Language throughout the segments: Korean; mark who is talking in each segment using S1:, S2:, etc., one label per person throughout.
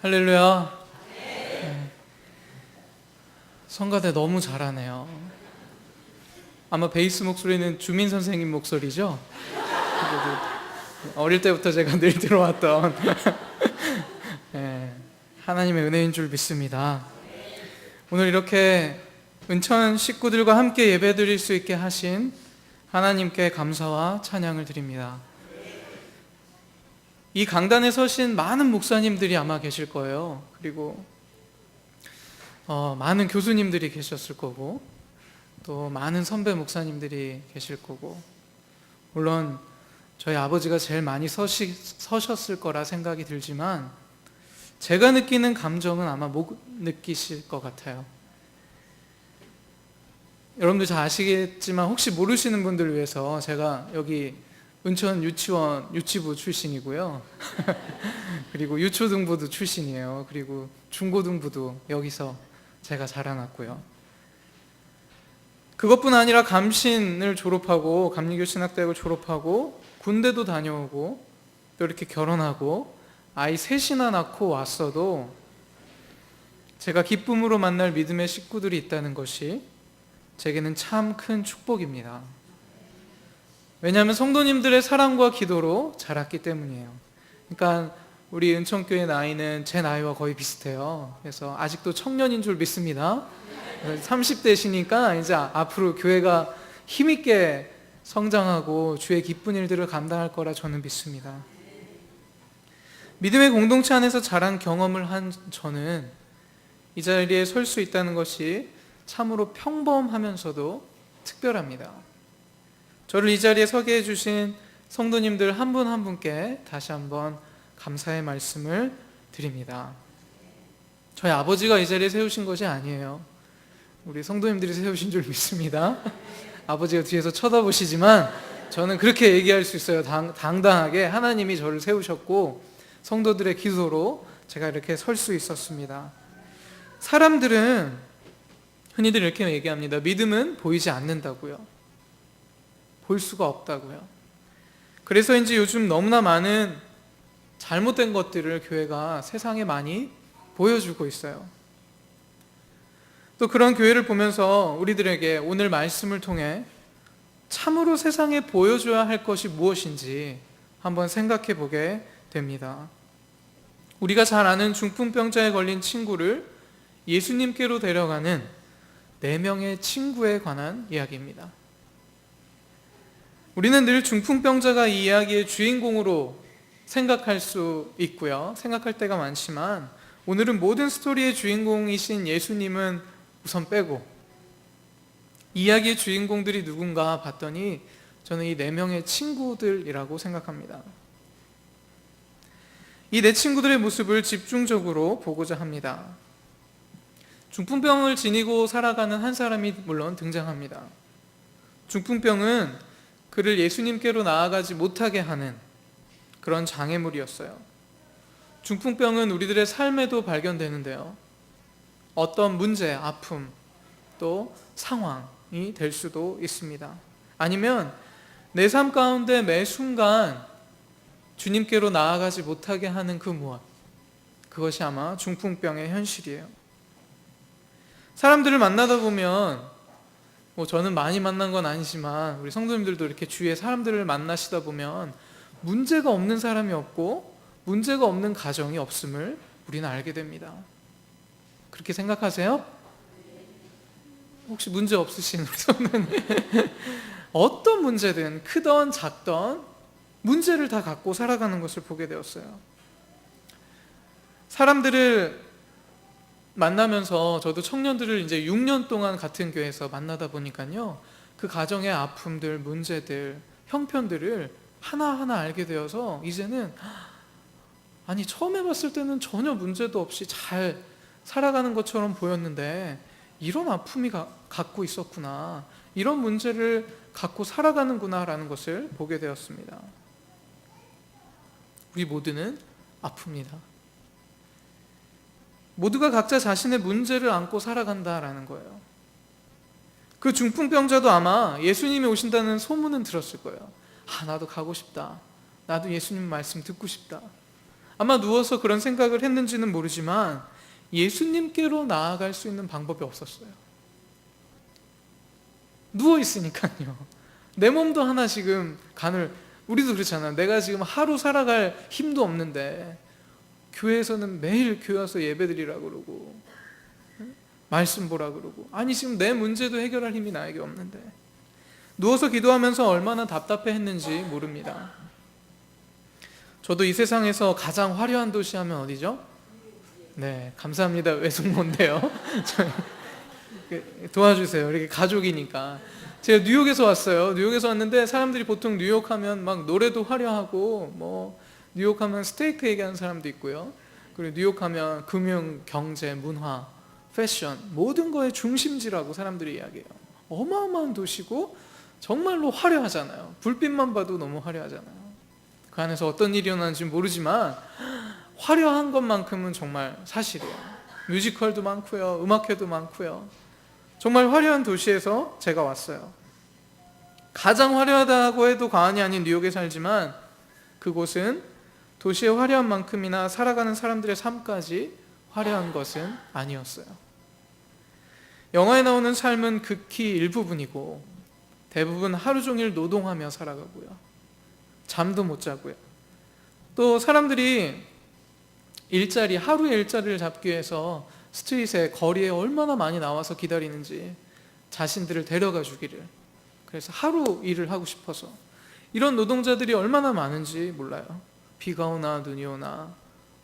S1: 할렐루야. 네. 성가대 너무 잘하네요. 아마 베이스 목소리는 주민 선생님 목소리죠? 어릴 때부터 제가 늘 들어왔던 네, 하나님의 은혜인 줄 믿습니다. 오늘 이렇게 은천 식구들과 함께 예배드릴 수 있게 하신 하나님께 감사와 찬양을 드립니다. 이 강단에 서신 많은 목사님들이 아마 계실 거예요. 그리고 많은 교수님들이 계셨을 거고, 또 많은 선배 목사님들이 계실 거고, 물론 저희 아버지가 제일 많이 서셨을 거라 생각이 들지만 제가 느끼는 감정은 아마 못 느끼실 것 같아요. 여러분들 잘 아시겠지만 혹시 모르시는 분들을 위해서 제가 여기 은천 유치원 유치부 출신이고요. 그리고 유초등부도 출신이에요. 그리고 중고등부도 여기서 제가 자라났고요. 그것뿐 아니라 감신을 졸업하고 감리교 신학대학을 졸업하고 군대도 다녀오고 또 이렇게 결혼하고 아이 셋이나 낳고 왔어도 제가 기쁨으로 만날 믿음의 식구들이 있다는 것이 제게는 참 큰 축복입니다. 왜냐하면 성도님들의 사랑과 기도로 자랐기 때문이에요. 그러니까 우리 은천교회 나이는 제 나이와 거의 비슷해요. 그래서 아직도 청년인 줄 믿습니다. 30대시니까 이제 앞으로 교회가 힘있게 성장하고 주의 기쁜 일들을 감당할 거라 저는 믿습니다. 믿음의 공동체 안에서 자란 경험을 한 저는 이 자리에 설 수 있다는 것이 참으로 평범하면서도 특별합니다. 저를 이 자리에 서게 해주신 성도님들 한 분 한 분께 다시 한번 감사의 말씀을 드립니다. 저희 아버지가 이 자리에 세우신 것이 아니에요. 우리 성도님들이 세우신 줄 믿습니다. 아버지가 뒤에서 쳐다보시지만 저는 그렇게 얘기할 수 있어요. 당당하게 하나님이 저를 세우셨고 성도들의 기도로 제가 이렇게 설 수 있었습니다. 사람들은 흔히들 이렇게 얘기합니다. 믿음은 보이지 않는다고요. 볼 수가 없다고요. 그래서인지 요즘 너무나 많은 잘못된 것들을 교회가 세상에 많이 보여주고 있어요. 또 그런 교회를 보면서 우리들에게 오늘 말씀을 통해 참으로 세상에 보여줘야 할 것이 무엇인지 한번 생각해 보게 됩니다. 우리가 잘 아는 중풍병자에 걸린 친구를 예수님께로 데려가는 4명의 친구에 관한 이야기입니다. 우리는 늘 중풍병자가 이 이야기의 주인공으로 생각할 수 있고요. 생각할 때가 많지만 오늘은 모든 스토리의 주인공이신 예수님은 우선 빼고 이야기의 주인공들이 누군가 봤더니 저는 이 4명의 친구들이라고 생각합니다. 이 4 친구들의 모습을 집중적으로 보고자 합니다. 중풍병을 지니고 살아가는 한 사람이 물론 등장합니다. 중풍병은 그를 예수님께로 나아가지 못하게 하는 그런 장애물이었어요. 중풍병은 우리들의 삶에도 발견되는데요. 어떤 문제, 아픔, 또 상황이 될 수도 있습니다. 아니면 내 삶 가운데 매 순간 주님께로 나아가지 못하게 하는 그 무엇, 그것이 아마 중풍병의 현실이에요. 사람들을 만나다 보면 저는 많이 만난 건 아니지만 우리 성도님들도 이렇게 주위에 사람들을 만나시다 보면 문제가 없는 사람이 없고 문제가 없는 가정이 없음을 우리는 알게 됩니다. 그렇게 생각하세요? 혹시 문제 없으신 손은 어떤 문제든 크던 작던 문제를 다 갖고 살아가는 것을 보게 되었어요. 사람들을 만나면서 저도 청년들을 이제 6년 동안 같은 교회에서 만나다 보니까요, 그 가정의 아픔들, 문제들, 형편들을 하나하나 알게 되어서 이제는 아니 처음에 봤을 때는 전혀 문제도 없이 잘 살아가는 것처럼 보였는데 이런 아픔이 갖고 있었구나, 이런 문제를 갖고 살아가는구나 라는 것을 보게 되었습니다. 우리 모두는 아픕니다. 모두가 각자 자신의 문제를 안고 살아간다라는 거예요. 그 중풍병자도 아마 예수님이 오신다는 소문은 들었을 거예요. 나도 가고 싶다. 나도 예수님 말씀 듣고 싶다. 아마 누워서 그런 생각을 했는지는 모르지만 예수님께로 나아갈 수 있는 방법이 없었어요. 누워 있으니까요. 내 몸도 하나 지금 우리도 그렇잖아. 내가 지금 하루 살아갈 힘도 없는데 교회에서는 매일 교회 와서 예배드리라 그러고 말씀 보라 그러고, 아니 지금 내 문제도 해결할 힘이 나에게 없는데 누워서 기도하면서 얼마나 답답해 했는지 모릅니다. 저도 이 세상에서 가장 화려한 도시 하면 어디죠? 네, 감사합니다. 외숙모인데요. 도와주세요. 이렇게 가족이니까. 제가 뉴욕에서 왔어요. 뉴욕에서 왔는데 사람들이 보통 뉴욕 하면 막 노래도 화려하고, 뭐 뉴욕 하면 스테이크 얘기하는 사람도 있고요. 그리고 뉴욕 하면 금융, 경제, 문화, 패션, 모든 거의 중심지라고 사람들이 이야기해요. 어마어마한 도시고 정말로 화려하잖아요. 불빛만 봐도 너무 화려하잖아요. 그 안에서 어떤 일이 일어나는지 모르지만 화려한 것만큼은 정말 사실이에요. 뮤지컬도 많고요, 음악회도 많고요. 정말 화려한 도시에서 제가 왔어요. 가장 화려하다고 해도 과언이 아닌 뉴욕에 살지만 그곳은 도시의 화려한 만큼이나 살아가는 사람들의 삶까지 화려한 것은 아니었어요. 영화에 나오는 삶은 극히 일부분이고 대부분 하루 종일 노동하며 살아가고요, 잠도 못 자고요. 또 사람들이 하루의 일자리를 잡기 위해서 스트릿에, 거리에 얼마나 많이 나와서 기다리는지, 자신들을 데려가 주기를. 그래서 하루 일을 하고 싶어서. 이런 노동자들이 얼마나 많은지 몰라요. 비가 오나 눈이 오나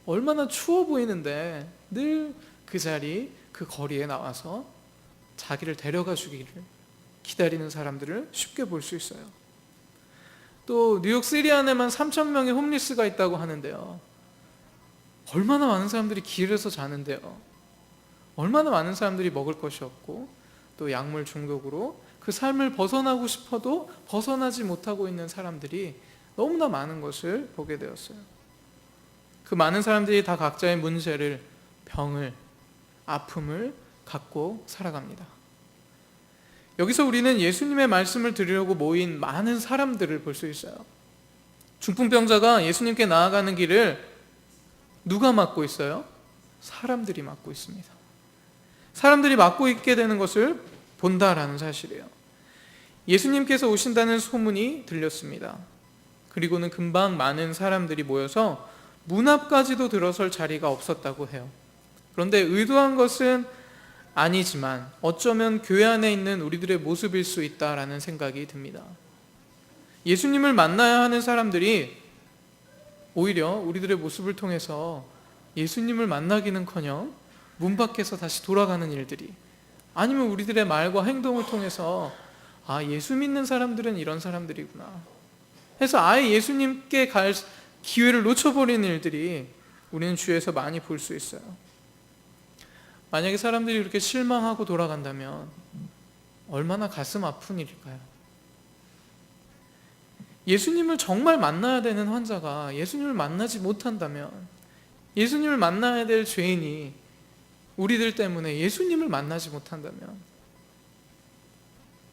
S1: 얼마나 추워 보이는데 늘 그 자리, 그 거리에 나와서 자기를 데려가 주기를 기다리는 사람들을 쉽게 볼 수 있어요. 또 뉴욕 시리 안에만 3,000명의 홈리스가 있다고 하는데요, 얼마나 많은 사람들이 길에서 자는데요, 얼마나 많은 사람들이 먹을 것이 없고 또 약물 중독으로 그 삶을 벗어나고 싶어도 벗어나지 못하고 있는 사람들이 너무나 많은 것을 보게 되었어요. 그 많은 사람들이 다 각자의 문제를, 병을, 아픔을 갖고 살아갑니다. 여기서 우리는 예수님의 말씀을 들으려고 모인 많은 사람들을 볼 수 있어요. 중풍병자가 예수님께 나아가는 길을 누가 막고 있어요? 사람들이 막고 있습니다. 사람들이 막고 있게 되는 것을 본다라는 사실이에요. 예수님께서 오신다는 소문이 들렸습니다. 그리고는 금방 많은 사람들이 모여서 문 앞까지도 들어설 자리가 없었다고 해요. 그런데 의도한 것은 아니지만 어쩌면 교회 안에 있는 우리들의 모습일 수 있다라는 생각이 듭니다. 예수님을 만나야 하는 사람들이 오히려 우리들의 모습을 통해서 예수님을 만나기는커녕 문 밖에서 다시 돌아가는 일들이, 아니면 우리들의 말과 행동을 통해서 예수 믿는 사람들은 이런 사람들이구나 해서 아예 예수님께 갈 기회를 놓쳐버리는 일들이 우리는 주위에서 많이 볼 수 있어요. 만약에 사람들이 그렇게 실망하고 돌아간다면 얼마나 가슴 아픈 일일까요? 예수님을 정말 만나야 되는 환자가 예수님을 만나지 못한다면, 예수님을 만나야 될 죄인이 우리들 때문에 예수님을 만나지 못한다면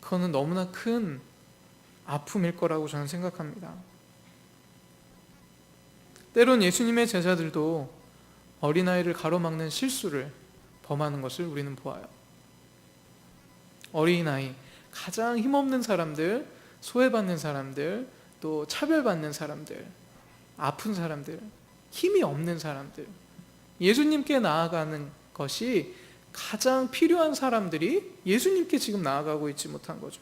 S1: 그거는 너무나 큰 아픔일 거라고 저는 생각합니다. 때론 예수님의 제자들도 어린아이를 가로막는 실수를 범하는 것을 우리는 보아요. 어린아이, 가장 힘없는 사람들, 소외받는 사람들, 또 차별받는 사람들, 아픈 사람들, 힘이 없는 사람들, 예수님께 나아가는 것이 가장 필요한 사람들이 예수님께 지금 나아가고 있지 못한 거죠.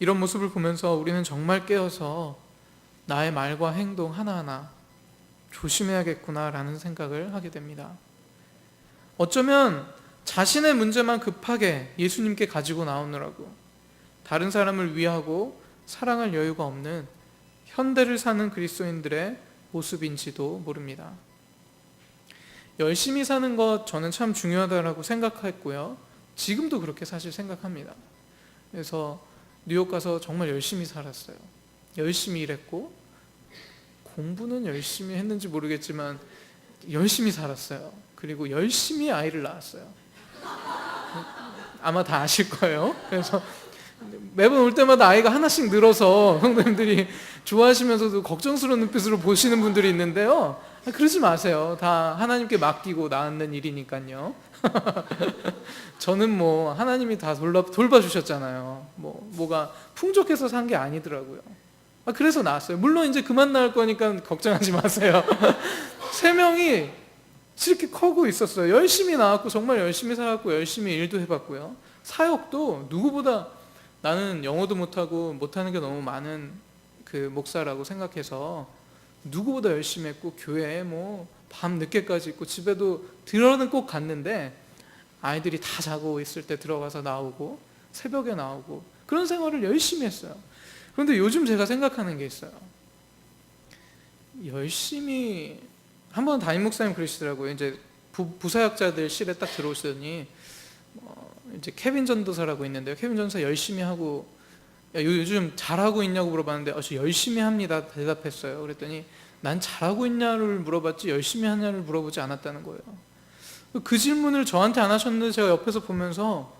S1: 이런 모습을 보면서 우리는 정말 깨어서 나의 말과 행동 하나하나 조심해야겠구나라는 생각을 하게 됩니다. 어쩌면 자신의 문제만 급하게 예수님께 가지고 나오느라고 다른 사람을 위하고 사랑할 여유가 없는 현대를 사는 그리스도인들의 모습인지도 모릅니다. 열심히 사는 것 저는 참 중요하다고 생각했고요. 지금도 그렇게 사실 생각합니다. 그래서 뉴욕 가서 정말 열심히 살았어요. 열심히 일했고, 공부는 열심히 했는지 모르겠지만 열심히 살았어요. 그리고 열심히 아이를 낳았어요. 아마 다 아실 거예요. 그래서 매번 올 때마다 아이가 하나씩 늘어서 성도님들이 좋아하시면서도 걱정스러운 눈빛으로 보시는 분들이 있는데요. 그러지 마세요. 다 하나님께 맡기고 낳는 일이니까요. 저는 뭐 하나님이 다 돌봐주셨잖아요. 뭐가 풍족해서 산 게 아니더라고요. 그래서 낳았어요. 물론 이제 그만 낳을 거니까 걱정하지 마세요. 3명이 이렇게 커고 있었어요. 열심히 낳았고 정말 열심히 살았고 열심히 일도 해봤고요. 사역도 누구보다, 나는 영어도 못하고 못하는 게 너무 많은 그 목사라고 생각해서 누구보다 열심히 했고, 교회에 밤 늦게까지 있고, 집에도 들어는 꼭 갔는데 아이들이 다 자고 있을 때 들어가서 나오고 새벽에 나오고 그런 생활을 열심히 했어요. 그런데 요즘 제가 생각하는 게 있어요. 열심히, 한번 담임 목사님 그러시더라고요. 이제 부사역자들 실에 딱 들어오시더니 이제 케빈 전도사라고 있는데요. 케빈 전도사 열심히 하고, 야, 요즘 잘하고 있냐고 물어봤는데 저 열심히 합니다 대답했어요. 그랬더니 난 잘하고 있냐를 물어봤지 열심히 하냐를 물어보지 않았다는 거예요. 그 질문을 저한테 안 하셨는데 제가 옆에서 보면서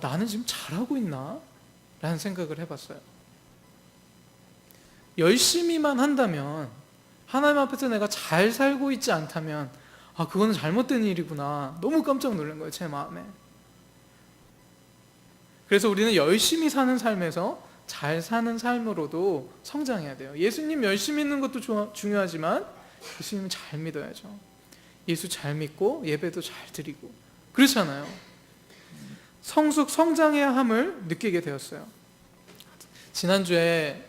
S1: 나는 지금 잘하고 있나? 라는 생각을 해봤어요. 열심히만 한다면, 하나님 앞에서 내가 잘 살고 있지 않다면 그거는 잘못된 일이구나, 너무 깜짝 놀란 거예요, 제 마음에. 그래서 우리는 열심히 사는 삶에서 잘 사는 삶으로도 성장해야 돼요. 예수님 열심히 있는 것도 중요하지만 예수님 잘 믿어야죠. 예수 잘 믿고 예배도 잘 드리고 그렇잖아요. 성장해야 함을 느끼게 되었어요. 지난주에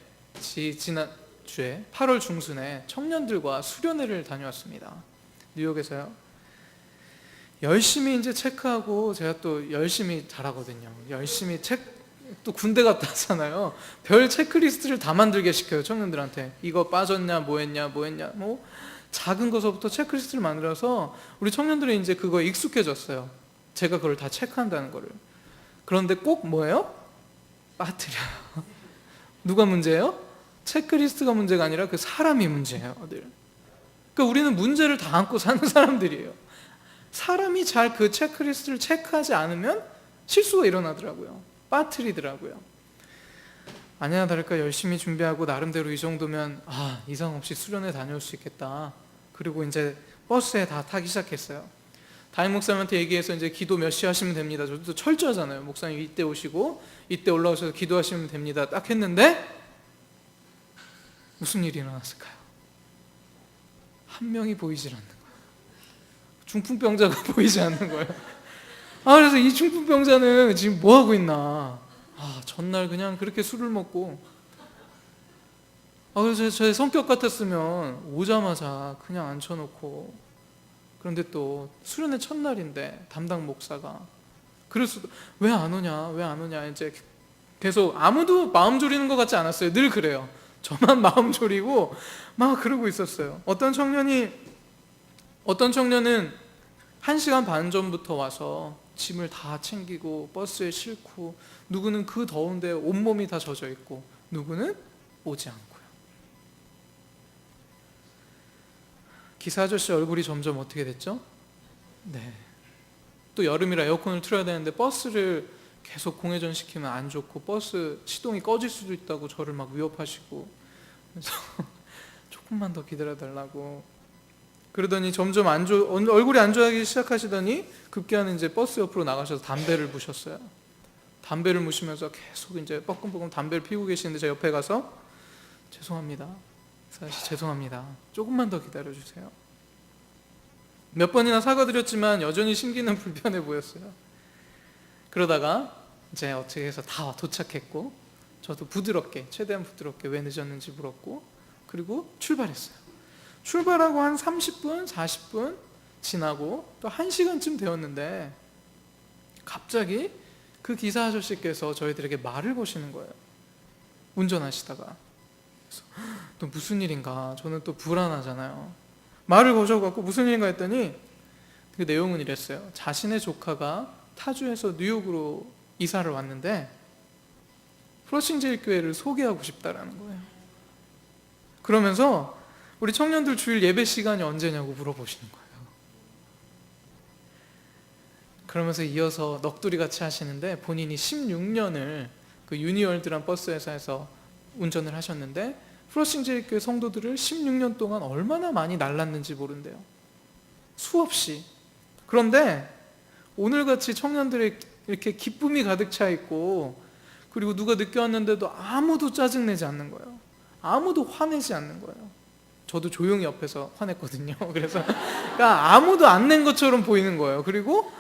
S1: 8월 중순에 청년들과 수련회를 다녀왔습니다. 뉴욕에서요. 열심히 이제 체크하고, 제가 또 열심히 잘하거든요. 열심히 또 군대 갔다 왔잖아요. 별 체크리스트를 다 만들게 시켜요, 청년들한테. 이거 빠졌냐, 뭐 했냐, 작은 것부터 체크리스트를 만들어서 우리 청년들이 이제 그거에 익숙해졌어요. 제가 그걸 다 체크한다는 거를. 그런데 꼭 뭐예요? 빠뜨려요. 누가 문제예요? 체크리스트가 문제가 아니라 그 사람이 문제예요, 그러니까 우리는 문제를 다 안고 사는 사람들이에요. 사람이 잘 그 체크리스트를 체크하지 않으면 실수가 일어나더라고요. 빠뜨리더라고요. 아니나 다를까 열심히 준비하고 나름대로 이 정도면 이상 없이 수련회 다녀올 수 있겠다. 그리고 이제 버스에 다 타기 시작했어요. 담임 목사님한테 얘기해서 이제 기도 몇 시 하시면 됩니다. 저도 철저하잖아요. 목사님 이때 오시고 이때 올라오셔서 기도하시면 됩니다. 딱 했는데 무슨 일이 일어났을까요? 한 명이 보이질 않는 거예요. 중풍병자가 보이지 않는 거예요. 그래서 이 중풍병자는 지금 뭐 하고 있나? 전날 그냥 그렇게 술을 먹고, 그래서 제 성격 같았으면 오자마자 그냥 앉혀놓고, 그런데 또 수련회 첫날인데 담당 목사가 그래서 왜 안 오냐 이제 계속, 아무도 마음 졸이는 것 같지 않았어요. 늘 그래요. 저만 마음 졸이고 막 그러고 있었어요. 어떤 청년은 1시간 반 전부터 와서 짐을 다 챙기고 버스에 싣고, 누구는 그 더운데 온몸이 다 젖어 있고, 누구는 오지 않고요. 기사 아저씨 얼굴이 점점 어떻게 됐죠? 네. 또 여름이라 에어컨을 틀어야 되는데 버스를 계속 공회전 시키면 안 좋고, 버스 시동이 꺼질 수도 있다고 저를 막 위협하시고, 그래서 조금만 더 기다려달라고 그러더니 점점 얼굴이 안 좋아지기 시작하시더니 급기야는 이제 버스 옆으로 나가셔서 담배를 무셨어요. 담배를 무시면서 계속 이제 뻐끔뻐끔 담배를 피우고 계시는데 제 옆에 가서 죄송합니다. 사실 죄송합니다. 조금만 더 기다려주세요. 몇 번이나 사과드렸지만 여전히 심기는 불편해 보였어요. 그러다가 이제 어떻게 해서 다 도착했고, 저도 최대한 부드럽게 왜 늦었는지 물었고, 그리고 출발했어요. 출발하고 한 30분, 40분 지나고 또 1시간쯤 되었는데 갑자기 그 기사 아저씨께서 저희들에게 말을 거시는 거예요. 운전하시다가. 그래서 또 무슨 일인가, 저는 또 불안하잖아요. 말을 거셔갖고 무슨 일인가 했더니 그 내용은 이랬어요. 자신의 조카가 타주에서 뉴욕으로 이사를 왔는데 플러싱제일교회를 소개하고 싶다라는 거예요. 그러면서 우리 청년들 주일 예배 시간이 언제냐고 물어보시는 거예요. 그러면서 이어서 넋두리 같이 하시는데 본인이 16년을 그 유니월드란 버스 회사에서 운전을 하셨는데 플러싱 제일교회 성도들을 16년 동안 얼마나 많이 날랐는지 모른대요. 수없이. 그런데 오늘같이 청년들의 이렇게 기쁨이 가득 차 있고, 그리고 누가 늦게 왔는데도 아무도 짜증내지 않는 거예요. 아무도 화내지 않는 거예요. 저도 조용히 옆에서 화냈거든요. 그래서 그러니까 아무도 안 낸 것처럼 보이는 거예요. 그리고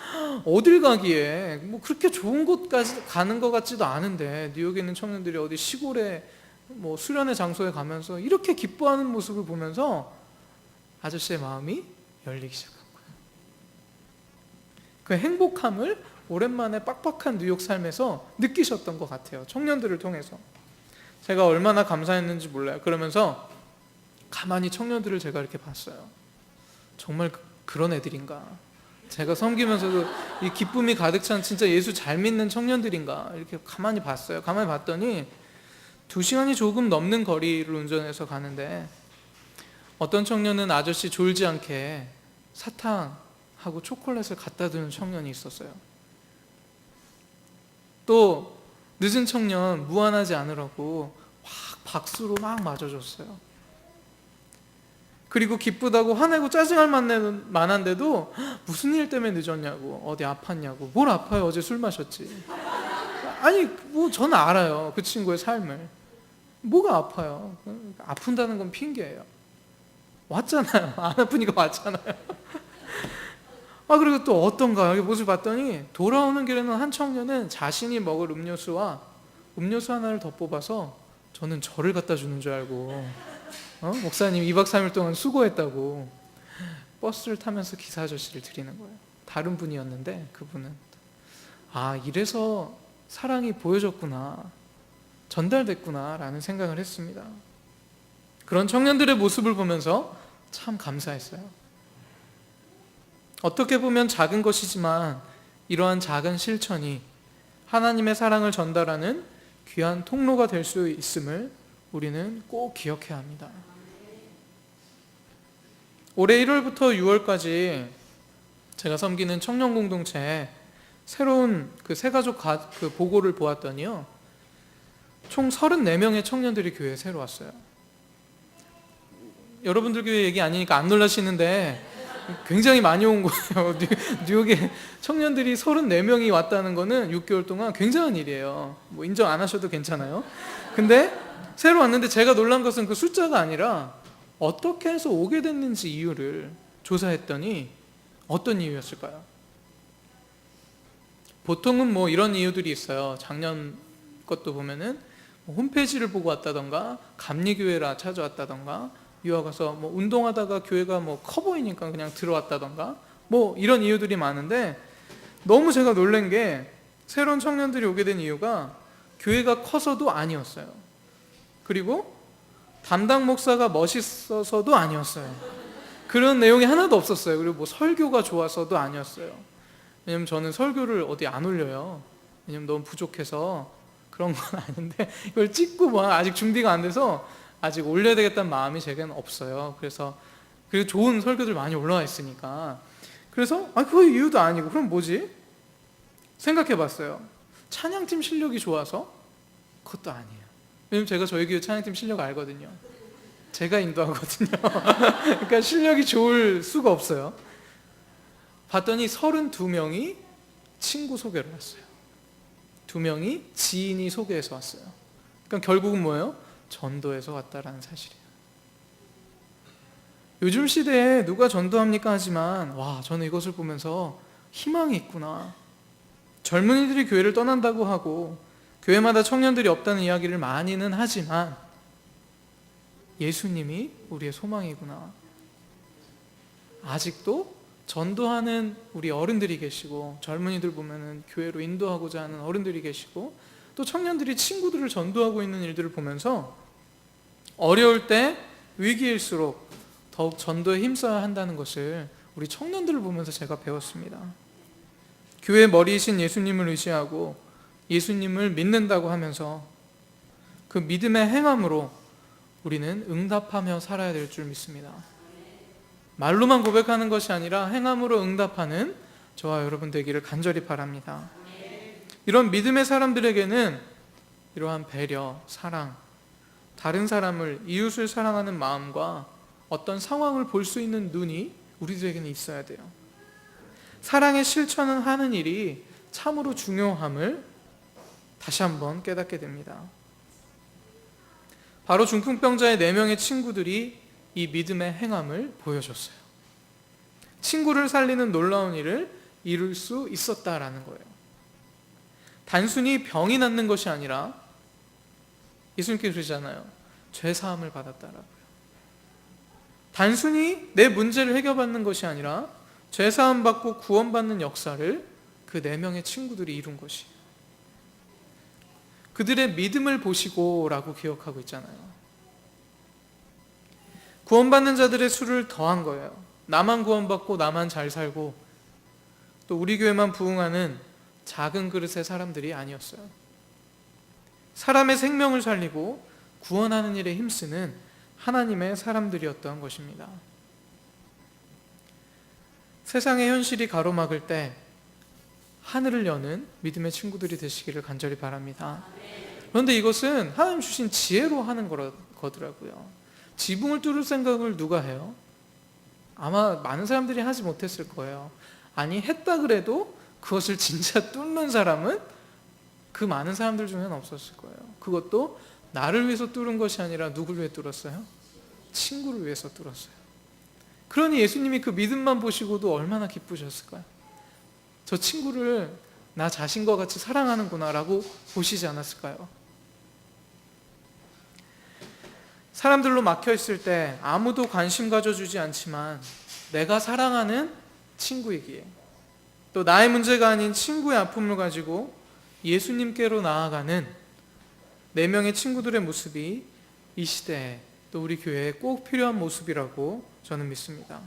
S1: 어딜 가기에 뭐 그렇게 좋은 곳까지 가는 것 같지도 않은데, 뉴욕에 있는 청년들이 어디 시골에 뭐 수련의 장소에 가면서 이렇게 기뻐하는 모습을 보면서 아저씨의 마음이 열리기 시작한 거예요. 그 행복함을 오랜만에 빡빡한 뉴욕 삶에서 느끼셨던 것 같아요. 청년들을 통해서. 제가 얼마나 감사했는지 몰라요. 그러면서 가만히 청년들을 제가 이렇게 봤어요. 정말 그런 애들인가? 제가 섬기면서도 이 기쁨이 가득 찬 진짜 예수 잘 믿는 청년들인가? 이렇게 가만히 봤어요. 가만히 봤더니 2시간이 조금 넘는 거리를 운전해서 가는데 어떤 청년은 아저씨 졸지 않게 사탕하고 초콜릿을 갖다 주는 청년이 있었어요. 또 늦은 청년 무안하지 않으라고 확 박수로 막 맞아줬어요. 그리고 기쁘다고 화내고 짜증할 만한데도 무슨 일 때문에 늦었냐고, 어디 아팠냐고. 뭘 아파요? 어제 술 마셨지. 아니 뭐 저는 알아요, 그 친구의 삶을. 뭐가 아파요? 아픈다는 건 핑계예요. 왔잖아요. 안 아프니까 왔잖아요. 그리고 또 어떤가, 여기 모습을 봤더니 돌아오는 길에는 한 청년은 자신이 먹을 음료수와 음료수 하나를 더 뽑아서, 저는 저를 갖다 주는 줄 알고, 목사님 2박 3일 동안 수고했다고 버스를 타면서 기사 아저씨를 드리는 거예요. 다른 분이었는데 그분은 이래서 사랑이 보여졌구나, 전달됐구나 라는 생각을 했습니다. 그런 청년들의 모습을 보면서 참 감사했어요. 어떻게 보면 작은 것이지만 이러한 작은 실천이 하나님의 사랑을 전달하는 귀한 통로가 될 수 있음을 우리는 꼭 기억해야 합니다. 올해 1월부터 6월까지 제가 섬기는 청년 공동체에 새로운 그 새가족 그 보고를 보았더니요, 총 34명의 청년들이 교회에 새로 왔어요. 여러분들 교회 얘기 아니니까 안 놀라시는데 굉장히 많이 온 거예요. 뉴욕에 청년들이 34명이 왔다는 거는 6개월 동안 굉장한 일이에요. 뭐 인정 안 하셔도 괜찮아요. 근데 새로 왔는데 제가 놀란 것은 그 숫자가 아니라 어떻게 해서 오게 됐는지 이유를 조사했더니 어떤 이유였을까요? 보통은 뭐 이런 이유들이 있어요. 작년 것도 보면은 홈페이지를 보고 왔다던가, 감리교회라 찾아왔다던가, 유학 가서 뭐 운동하다가 교회가 뭐 커 보이니까 그냥 들어왔다던가, 뭐 이런 이유들이 많은데, 너무 제가 놀란 게 새로운 청년들이 오게 된 이유가 교회가 커서도 아니었어요. 그리고 담당 목사가 멋있어서도 아니었어요. 그런 내용이 하나도 없었어요. 그리고 뭐 설교가 좋아서도 아니었어요. 왜냐면 저는 설교를 어디 안 올려요. 왜냐면 너무 부족해서 그런 건 아닌데, 이걸 찍고 뭐 아직 준비가 안 돼서 아직 올려야 되겠다는 마음이 제게는 없어요. 그래서 그리고 좋은 설교들 많이 올라와 있으니까. 그래서 그거 이유도 아니고 그럼 뭐지? 생각해 봤어요. 찬양팀 실력이 좋아서? 그것도 아니에요. 왜냐면 제가 저희 교회 찬양팀 실력 알거든요. 제가 인도하거든요. 그러니까 실력이 좋을 수가 없어요. 봤더니 32명이 친구 소개로 왔어요. 2명이 지인이 소개해서 왔어요. 그러니까 결국은 뭐예요? 전도해서 왔다라는 사실이에요. 요즘 시대에 누가 전도합니까 하지만, 저는 이것을 보면서 희망이 있구나. 젊은이들이 교회를 떠난다고 하고 교회마다 청년들이 없다는 이야기를 많이는 하지만 예수님이 우리의 소망이구나. 아직도 전도하는 우리 어른들이 계시고, 젊은이들 보면은 교회로 인도하고자 하는 어른들이 계시고, 또 청년들이 친구들을 전도하고 있는 일들을 보면서 어려울 때, 위기일수록 더욱 전도에 힘써야 한다는 것을 우리 청년들을 보면서 제가 배웠습니다. 교회의 머리이신 예수님을 의지하고 예수님을 믿는다고 하면서 그 믿음의 행함으로 우리는 응답하며 살아야 될 줄 믿습니다. 말로만 고백하는 것이 아니라 행함으로 응답하는 저와 여러분 되기를 간절히 바랍니다. 이런 믿음의 사람들에게는 이러한 배려, 사랑, 다른 사람을, 이웃을 사랑하는 마음과 어떤 상황을 볼 수 있는 눈이 우리들에게는 있어야 돼요. 사랑의 실천을 하는 일이 참으로 중요함을 다시 한번 깨닫게 됩니다. 바로 중풍병자의 4명의 친구들이 이 믿음의 행함을 보여줬어요. 친구를 살리는 놀라운 일을 이룰 수 있었다라는 거예요. 단순히 병이 낫는 것이 아니라 예수님께서 그러잖아요. 죄사함을 받았다라고요. 단순히 내 문제를 해결받는 것이 아니라 죄사함 받고 구원받는 역사를 그 4명의 친구들이 이룬 것이에요. 그들의 믿음을 보시고 라고 기억하고 있잖아요. 구원받는 자들의 수를 더한 거예요. 나만 구원받고 나만 잘 살고 또 우리 교회만 부흥하는 작은 그릇의 사람들이 아니었어요. 사람의 생명을 살리고 구원하는 일에 힘쓰는 하나님의 사람들이었던 것입니다. 세상의 현실이 가로막을 때 하늘을 여는 믿음의 친구들이 되시기를 간절히 바랍니다. 그런데 이것은 하나님 주신 지혜로 하는 거더라고요. 지붕을 뚫을 생각을 누가 해요? 아마 많은 사람들이 하지 못했을 거예요. 아니, 했다 그래도 그것을 진짜 뚫는 사람은 그 많은 사람들 중에는 없었을 거예요. 그것도 나를 위해서 뚫은 것이 아니라 누구를 위해 뚫었어요? 친구를 위해서 뚫었어요. 그러니 예수님이 그 믿음만 보시고도 얼마나 기쁘셨을까요? 저 친구를 나 자신과 같이 사랑하는구나 라고 보시지 않았을까요? 사람들로 막혀있을 때 아무도 관심 가져주지 않지만 내가 사랑하는 친구이기에 또 나의 문제가 아닌 친구의 아픔을 가지고 예수님께로 나아가는 4명의 친구들의 모습이 이 시대에 또 우리 교회에 꼭 필요한 모습이라고 저는 믿습니다.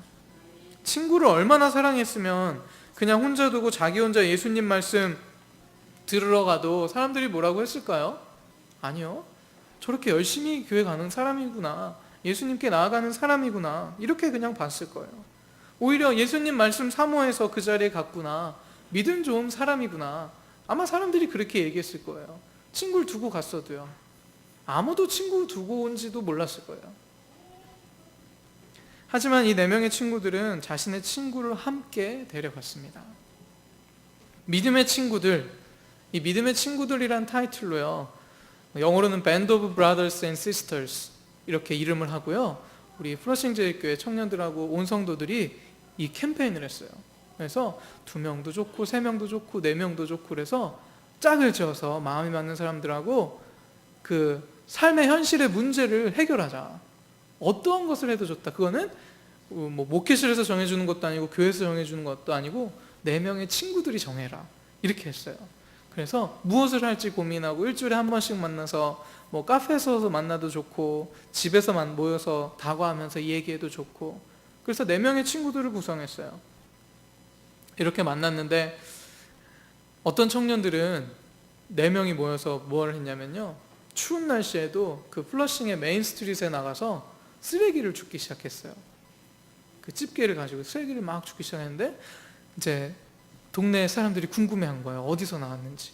S1: 친구를 얼마나 사랑했으면 그냥 혼자 두고 자기 혼자 예수님 말씀 들으러 가도 사람들이 뭐라고 했을까요? 아니요. 저렇게 열심히 교회 가는 사람이구나. 예수님께 나아가는 사람이구나. 이렇게 그냥 봤을 거예요. 오히려 예수님 말씀 사모해서 그 자리에 갔구나. 믿음 좋은 사람이구나. 아마 사람들이 그렇게 얘기했을 거예요. 친구를 두고 갔어도요. 아무도 친구 두고 온지도 몰랐을 거예요. 하지만 이 4명의 친구들은 자신의 친구를 함께 데려갔습니다. 믿음의 친구들, 이 믿음의 친구들이란 타이틀로요, 영어로는 Band of Brothers and Sisters 이렇게 이름을 하고요, 우리 플러싱 제일교회 청년들하고 온 성도들이 이 캠페인을 했어요. 그래서 2명도 좋고 3명도 좋고 4명도 좋고 그래서 짝을 지어서 마음이 맞는 사람들하고 그 삶의 현실의 문제를 해결하자. 어떠한 것을 해도 좋다. 그거는 뭐 목회실에서 정해주는 것도 아니고 교회에서 정해주는 것도 아니고 4명의 친구들이 정해라. 이렇게 했어요. 그래서 무엇을 할지 고민하고 일주일에 한 번씩 만나서 뭐 카페에서 만나도 좋고 집에서 모여서 다과하면서 얘기해도 좋고 그래서 4명의 친구들을 구성했어요. 이렇게 만났는데 어떤 청년들은 4명이 모여서 뭘 했냐면요, 추운 날씨에도 그 플러싱의 메인 스트릿에 나가서 쓰레기를 줍기 시작했어요. 그 집게를 가지고 쓰레기를 막 줍기 시작했는데 이제 동네 사람들이 궁금해한 거예요. 어디서 나왔는지,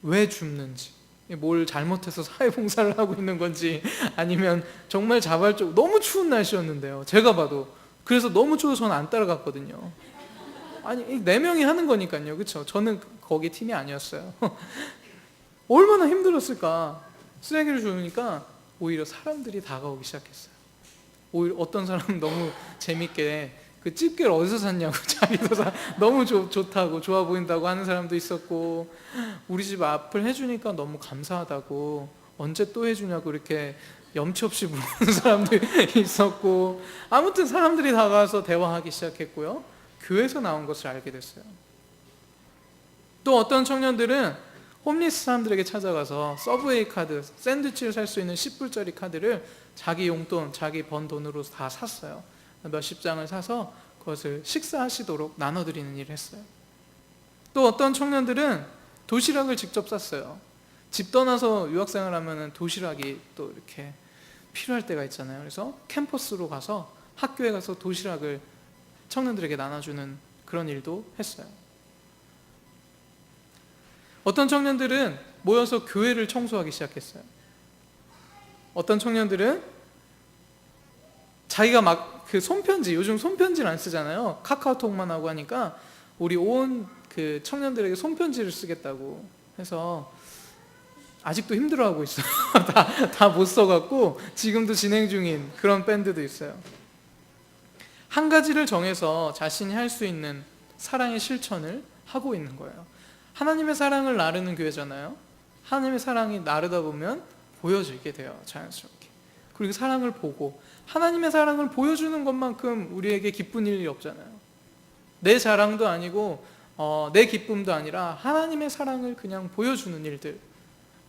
S1: 왜 줍는지, 뭘 잘못해서 사회봉사를 하고 있는 건지 아니면 정말 자발적으로. 너무 추운 날씨였는데요, 제가 봐도. 그래서 너무 추워서 저는 안 따라갔거든요. 아니 4명이 하는 거니까요, 그렇죠? 저는 거기 팀이 아니었어요. 얼마나 힘들었을까. 쓰레기를 주니까 오히려 사람들이 다가오기 시작했어요. 오히려 어떤 사람은 너무 재밌게 그 집게를 어디서 샀냐고 자기도 너무 좋다고 좋아 보인다고 하는 사람도 있었고, 우리 집 앞을 해주니까 너무 감사하다고 언제 또 해주냐고 이렇게 염치 없이 물어보는 사람도 있었고, 아무튼 사람들이 다가와서 대화하기 시작했고요, 교회에서 나온 것을 알게 됐어요. 또 어떤 청년들은 홈리스 사람들에게 찾아가서 서브웨이 카드, 샌드위치를 살 수 있는 10불짜리 카드를 자기 용돈, 자기 번 돈으로 다 샀어요. 몇십 장을 사서 그것을 식사하시도록 나눠드리는 일을 했어요. 또 어떤 청년들은 도시락을 직접 쌌어요. 집 떠나서 유학생활 하면 도시락이 또 이렇게 필요할 때가 있잖아요. 그래서 캠퍼스로 가서 학교에 가서 도시락을 청년들에게 나눠주는 그런 일도 했어요. 어떤 청년들은 모여서 교회를 청소하기 시작했어요. 어떤 청년들은 자기가 막 그 손편지, 요즘 손편지를 안 쓰잖아요. 카카오톡만 하고 하니까 우리 온 그 청년들에게 손편지를 쓰겠다고 해서 아직도 힘들어하고 있어요. 다 못 써갖고 지금도 진행 중인 그런 밴드도 있어요. 한 가지를 정해서 자신이 할 수 있는 사랑의 실천을 하고 있는 거예요. 하나님의 사랑을 나르는 교회잖아요. 하나님의 사랑이 나르다 보면 보여지게 돼요, 자연스럽게. 그리고 사랑을 보고 하나님의 사랑을 보여주는 것만큼 우리에게 기쁜 일이 없잖아요. 내 자랑도 아니고 내 기쁨도 아니라 하나님의 사랑을 그냥 보여주는 일들,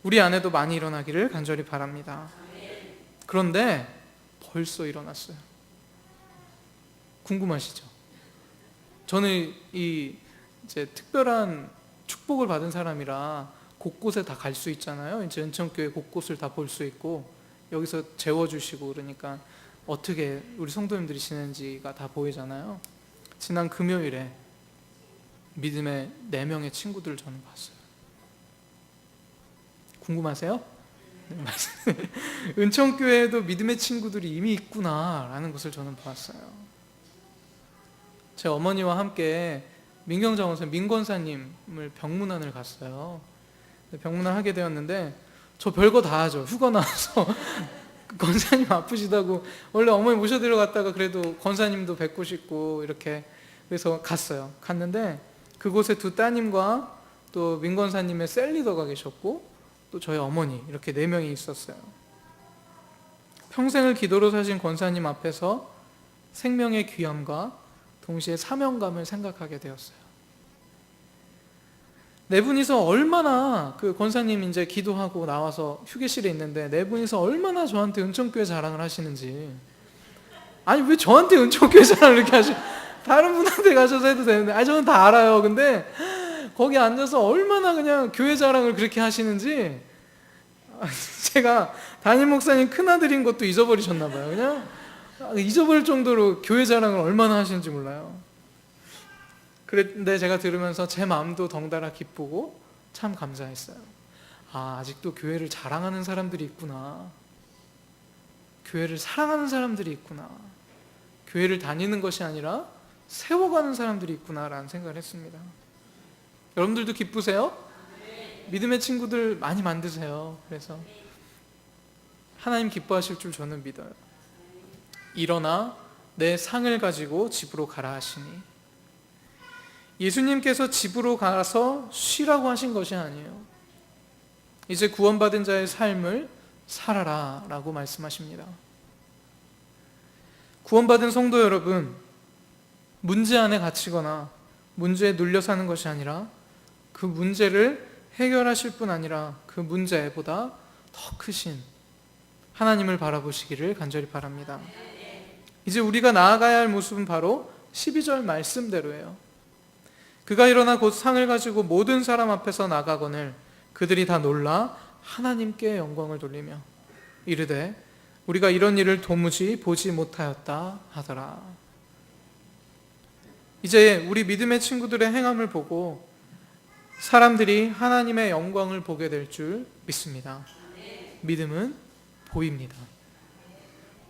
S1: 우리 안에도 많이 일어나기를 간절히 바랍니다. 그런데 벌써 일어났어요. 궁금하시죠? 저는 이제 특별한 축복을 받은 사람이라 곳곳에 다 갈 수 있잖아요. 이제 은천교회 곳곳을 다 볼 수 있고 여기서 재워주시고 그러니까 어떻게 우리 성도님들이 지내는지가 다 보이잖아요. 지난 금요일에 믿음의 4명의 친구들을 저는 봤어요. 궁금하세요? 은천교회에도 믿음의 친구들이 이미 있구나라는 것을 저는 봤어요. 제 어머니와 함께 민경자원사 민권사님을 병문안을 갔어요. 병문안 하게 되었는데 저 별거 다 하죠. 휴가 나와서 권사님 아프시다고 원래 어머니 모셔드려 갔다가 그래도 권사님도 뵙고 싶고 이렇게 그래서 갔어요. 갔는데 그곳에 두 따님과 또 민권사님의 셀리더가 계셨고 또 저희 어머니 이렇게 4명이 있었어요. 평생을 기도로 사신 권사님 앞에서 생명의 귀함과 동시에 사명감을 생각하게 되었어요. 4분이서 얼마나 그 권사님 이제 기도하고 나와서 휴게실에 있는데 4분이서 얼마나 저한테 은총교회 자랑을 하시는지. 아니 왜 저한테 은총교회 자랑을 이렇게 다른 분한테 가셔서 해도 되는데 저는 다 알아요. 근데 거기 앉아서 얼마나 그냥 교회 자랑을 그렇게 하시는지 제가 담임 목사님 큰아들인 것도 잊어버리셨나 봐요. 그냥 잊어버릴 정도로 교회 자랑을 얼마나 하시는지 몰라요. 그런데 제가 들으면서 제 마음도 덩달아 기쁘고 참 감사했어요. 아직도 교회를 자랑하는 사람들이 있구나. 교회를 사랑하는 사람들이 있구나. 교회를 다니는 것이 아니라 세워가는 사람들이 있구나라는 생각을 했습니다. 여러분들도 기쁘세요? 믿음의 친구들 많이 만드세요. 그래서 하나님 기뻐하실 줄 저는 믿어요. 일어나 내 상을 가지고 집으로 가라 하시니, 예수님께서 집으로 가서 쉬라고 하신 것이 아니에요. 이제 구원받은 자의 삶을 살아라 라고 말씀하십니다. 구원받은 성도 여러분, 문제 안에 갇히거나 문제에 눌려 사는 것이 아니라 그 문제를 해결하실 뿐 아니라 그 문제보다 더 크신 하나님을 바라보시기를 간절히 바랍니다. 이제 우리가 나아가야 할 모습은 바로 12절 말씀대로예요. 그가 일어나 곧 상을 가지고 모든 사람 앞에서 나가거늘 그들이 다 놀라 하나님께 영광을 돌리며 이르되 우리가 이런 일을 도무지 보지 못하였다 하더라. 이제 우리 믿음의 친구들의 행함을 보고 사람들이 하나님의 영광을 보게 될 줄 믿습니다. 믿음은 보입니다.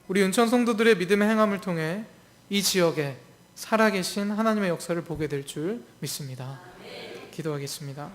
S1: 우리 은천 성도들의 믿음의 행함을 통해 이 지역에 살아계신 하나님의 역사를 보게 될 줄 믿습니다. 기도하겠습니다.